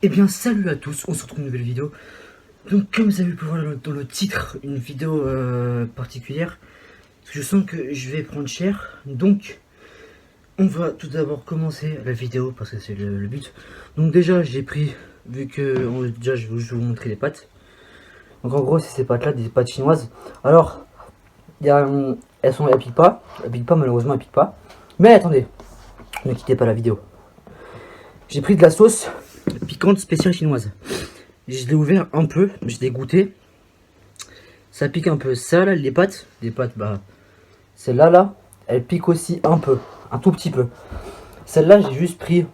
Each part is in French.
Eh bien salut à tous, on se retrouve dans une nouvelle vidéo. Donc comme vous avez pu voir dans le titre, une vidéo particulière. Parce que je sens que je vais prendre cher. Donc on va tout d'abord commencer la vidéo parce que c'est le but. Donc déjà j'ai pris, vu que déjà je vais vous montrer les pâtes. Donc en gros c'est ces pâtes là, des pâtes chinoises. Alors il y a, elles piquent pas malheureusement, elles piquent pas. Mais attendez, ne quittez pas la vidéo. J'ai pris de la sauce piquante spéciale chinoise. Je l'ai ouvert un peu, je l'ai goûté. Ça pique un peu. Ça là, les pâtes, bah, celle-là, elle pique aussi un peu, un tout petit peu. Celle-là, j'ai juste pris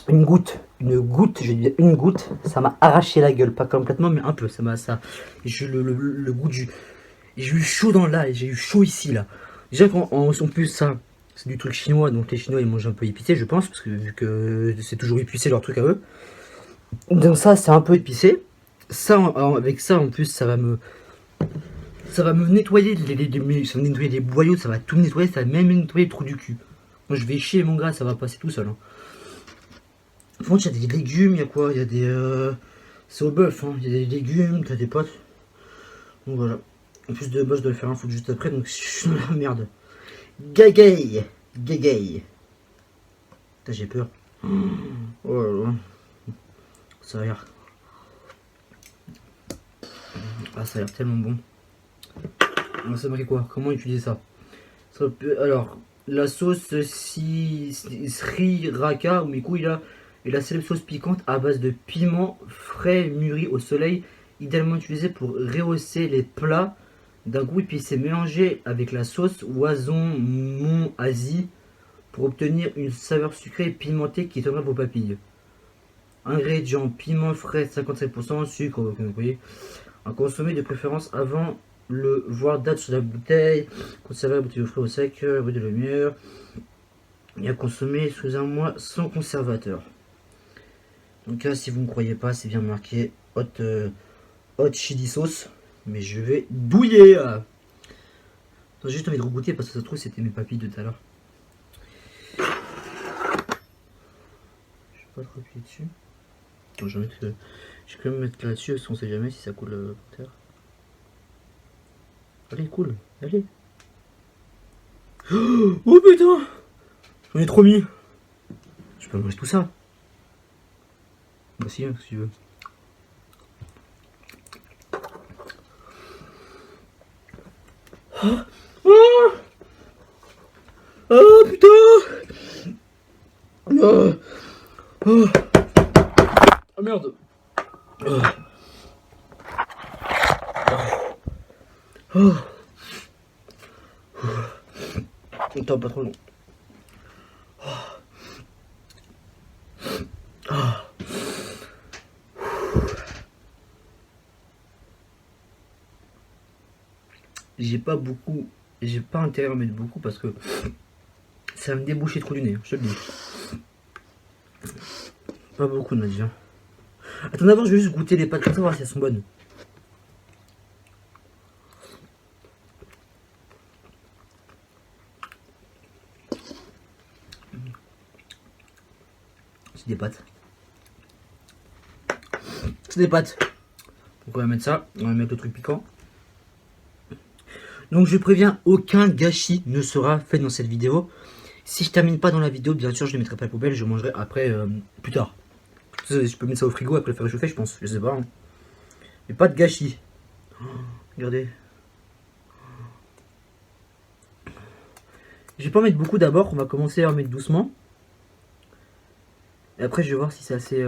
une goutte, je vais dire une goutte. Ça m'a arraché la gueule, pas complètement, mais un peu. Ça m'a, ça, j'ai eu le goût du, j'ai eu chaud dans là, j'ai eu chaud ici là. Déjà en plus ça, c'est du truc chinois, donc les Chinois ils mangent un peu épicé, je pense, parce que vu que c'est toujours épicé leur truc à eux. Donc ça, c'est un peu épicé. Ça, avec ça en plus, ça va me nettoyer ça va me nettoyer les boyaux, ça va tout me nettoyer, ça va même me nettoyer le trou du cul. Moi je vais chier mon gars, ça va passer tout seul. Hein. Par contre, il y a des légumes, il y a quoi? Il y a des. C'est au bœuf, hein. Il y a des légumes, t'as des pâtes. Donc voilà. En plus de base, je dois le faire un foot juste après, donc je suis dans la merde. Gagay. Gagay. Putain, j'ai peur. Oh là là. Ça a l'air. Ah, ça a l'air tellement bon. On va savoir quoi? Comment utiliser ça? Alors, la sauce Sri Raka, ou mes couilles là, est la célèbre sauce piquante à base de piment frais mûri au soleil, idéalement utilisée pour rehausser les plats d'un goût épicé, mélangé avec la sauce Oison Mont Asie pour obtenir une saveur sucrée et pimentée qui étonnera vos papilles. Ingrédients piment frais 57%, sucre, vous voyez, à consommer de préférence avant le voir date sur la bouteille, conserver la bouteille au frais au sec, bruit de lumière, et à consommer sous un mois sans conservateur. Donc là, si vous ne croyez pas, c'est bien marqué hot chili sauce, mais je vais douiller. J'ai juste envie de regoûter parce que ça se trouve c'était mes papilles de tout à l'heure. Je vais pas trop appuyer dessus. Attends, je vais quand même mettre là-dessus parce qu'on sait jamais si ça coule par terre. Allez, cool, allez. Oh putain, j'en ai trop mis. Je peux manger tout ça. Bah si, hein, si tu veux. Oh, oh putain. Oh, oh. Ah merde. Oh. Oh. Attends, pas trop long. J'ai pas beaucoup, j'ai pas intérêt à en mettre beaucoup parce que ça va me déboucher trop du nez, je te le dis. Pas beaucoup, Nadia. Attends, d'abord, je vais juste goûter les pâtes pour savoir si elles sont bonnes. C'est des pâtes. C'est des pâtes. Donc on va mettre ça, on va mettre le truc piquant. Donc je préviens, aucun gâchis ne sera fait dans cette vidéo. Si je termine pas dans la vidéo, bien sûr, je ne les mettrai pas à la poubelle, je mangerai après, plus tard. Je peux mettre ça au frigo après le faire réchauffer, je pense, je sais pas. Hein. Mais pas de gâchis. Oh, regardez. Je vais pas en mettre beaucoup d'abord, on va commencer à en mettre doucement. Et après je vais voir si c'est assez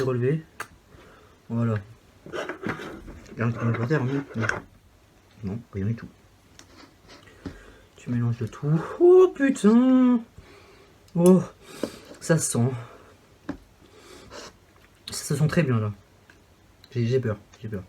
relevé. Voilà. Regarde comme par terre, non, rien du tout. Tu mélanges le tout. Oh putain. Oh, ça sent. Ça sent très bien là. J'ai peur, j'ai peur.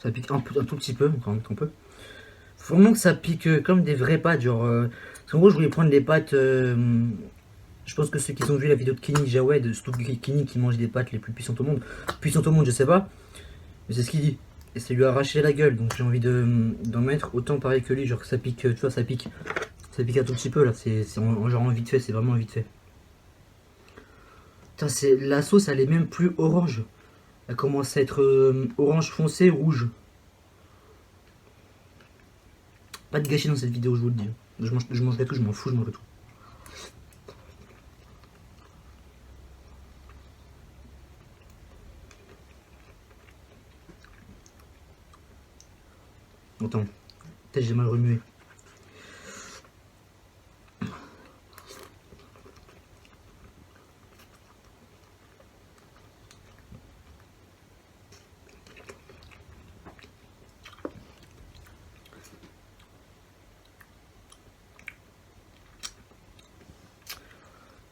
Ça pique un tout petit peu, encore un peu. Faut vraiment que ça pique comme des vraies pâtes, genre. Parce qu'en gros, je voulais prendre les pâtes Je pense que ceux qui ont vu la vidéo de Kenny Jawed, surtout Kenny qui mange des pâtes les plus puissantes au monde, je sais pas, mais c'est ce qu'il dit. Et ça lui a arraché la gueule, donc j'ai envie d'en mettre autant pareil que lui, genre ça pique, tu vois, ça pique un tout petit peu là, c'est genre en vite fait, c'est vraiment vite fait. Putain, la sauce elle est même plus orange, elle commence à être orange foncé, rouge. Pas de gâchis dans cette vidéo, je vous le dis. Je mangerai tout, je m'en fous, je mangerai tout. Attends, peut-être j'ai mal remué.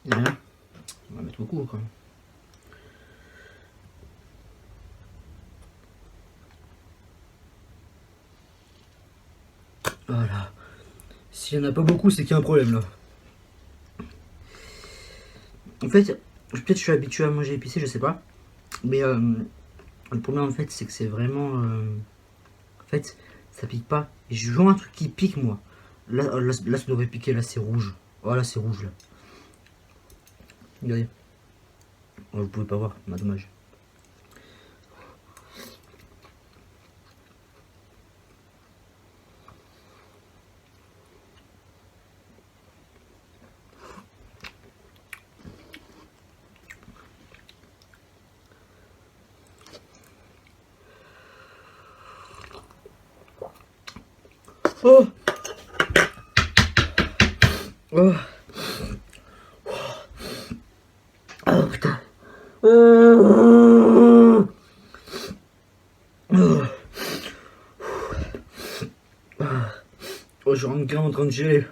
Y'a rien. On va mettre beaucoup quand même. Voilà. S'il n'y en a pas beaucoup, c'est qu'il y a un problème là. En fait, peut-être je suis habitué à manger épicé, je sais pas. Mais le problème en fait, c'est que c'est vraiment. En fait, ça pique pas. Et je veux un truc qui pique moi. Là, ça devrait piquer, là c'est rouge. Oh là, c'est rouge là. Regardez. Oh, vous pouvez pas voir, bah, dommage. Oh, oh, oh putain. Oh, oh, oh, je rentre en train de geler.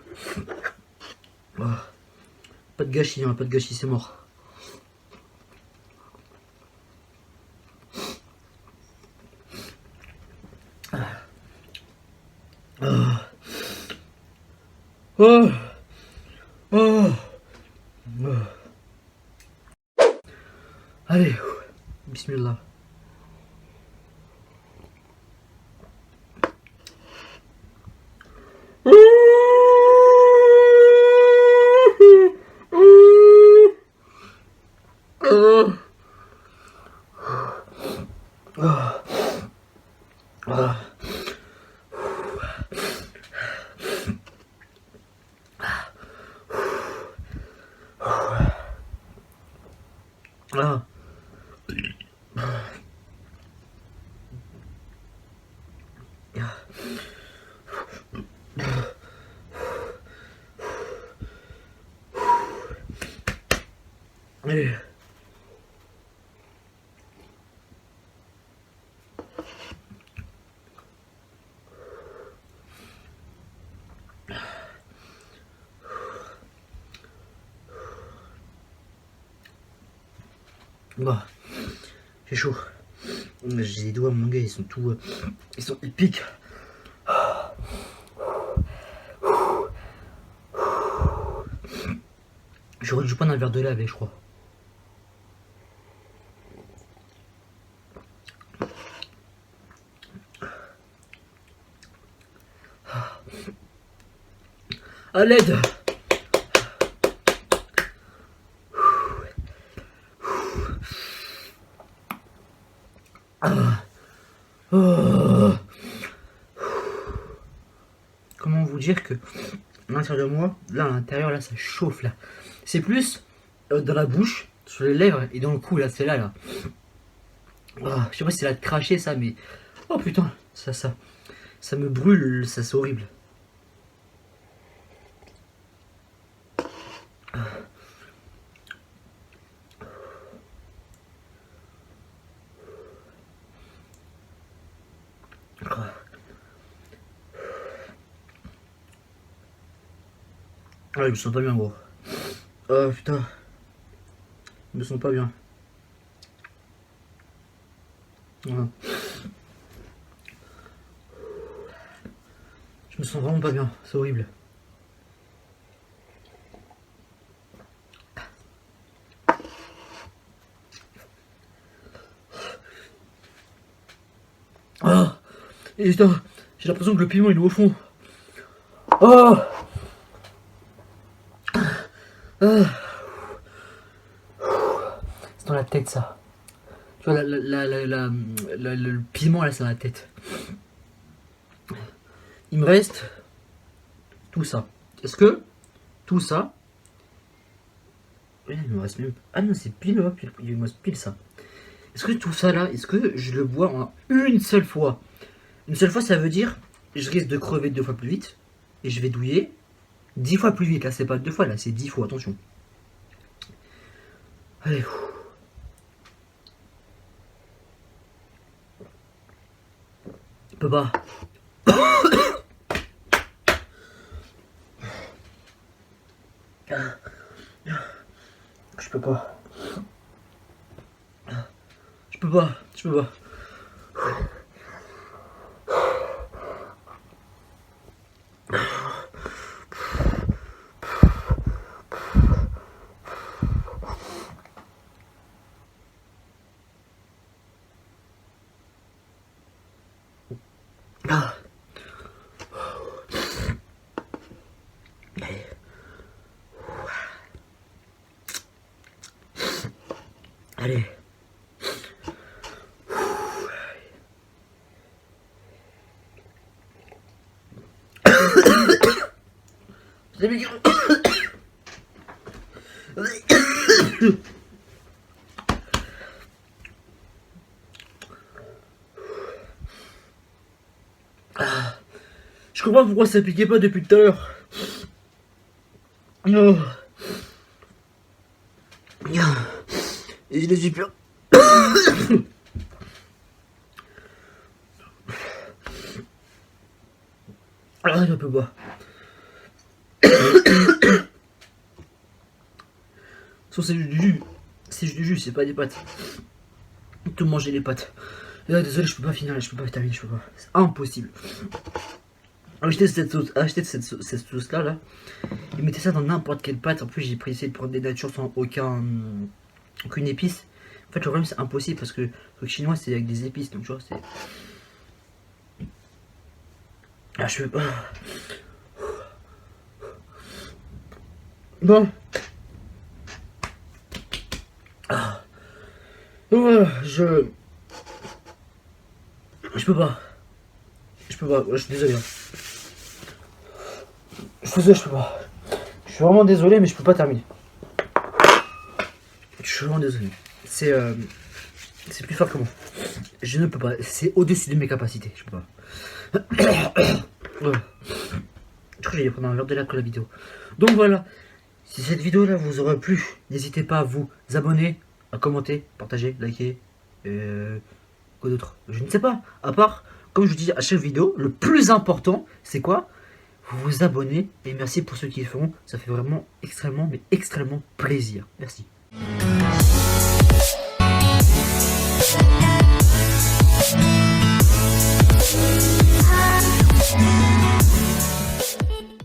Oh, pas de gâchis, hein, pas de gâchis, c'est mort. Oh, oh, oh, oh. Allez, bismillah. Ah. Allez. Bah, j'ai chaud. J'ai les doigts, mon gars, ils sont tout. Ils piquent. J'aurais dû prendre un verre de lait avec, je crois. À l'aide. Oh. Comment vous dire que à l'intérieur de moi, là à l'intérieur, là ça chauffe là. C'est plus dans la bouche, sur les lèvres et dans le cou là, c'est là là. Oh, je sais pas si c'est là de cracher ça, mais oh putain, ça me brûle, ça c'est horrible. Ah, je me sens pas bien, gros. Oh putain, je me sens pas bien. Voilà. Je me sens vraiment pas bien, c'est horrible. Et putain, j'ai l'impression que le piment il est au fond. Oh ah. C'est dans la tête ça. Tu vois, le piment là, c'est dans la tête. Il me reste tout ça. Est-ce que tout ça. Il me reste même. Ah non, c'est pile, là, pile, il me reste pile ça. Est-ce que tout ça là, est-ce que je le bois en une seule fois? Une seule fois, ça veut dire je risque de crever 2 fois plus vite et je vais douiller 10 fois plus vite. Là, c'est pas 2 fois, là, c'est 10 fois. Attention. Allez. Je peux pas. Je peux pas. Je peux pas. Je peux pas. Ah. Allez. Je comprends pourquoi ça piquait pas depuis tout à l'heure. Oh. Et je les ai peur. Ah, je peux pas. C'est juste du jus. C'est juste du jus, c'est pas des pâtes. Tout manger les pâtes. Là, désolé, je peux pas finir, je peux pas terminer, je peux pas. C'est impossible. Achetez cette sauce là, et mettez ça dans n'importe quelle pâte. En plus, j'ai essayé de prendre des natures sans aucune épice. En fait, le problème, c'est impossible parce que le chinois, c'est avec des épices, donc tu vois, c'est. Ah, je peux pas. Bon. Ah. Voilà, je peux pas. Je peux pas, je suis désolé. Je peux pas. Je suis vraiment désolé, mais je peux pas terminer. Je suis vraiment désolé. C'est plus fort que moi. Je ne peux pas. C'est au-dessus de mes capacités. Je peux pas. Ouais. Je crois que j'allais prendre un verre de l'alcool la vidéo. Donc voilà. Si cette vidéo là vous aura plu, n'hésitez pas à vous abonner, à commenter, partager, liker. Quoi d'autre? Je ne sais pas. À part, comme je vous dis à chaque vidéo, le plus important, c'est quoi? Vous vous abonnez. Et merci pour ceux qui le font. Ça fait vraiment extrêmement, mais extrêmement plaisir. Merci.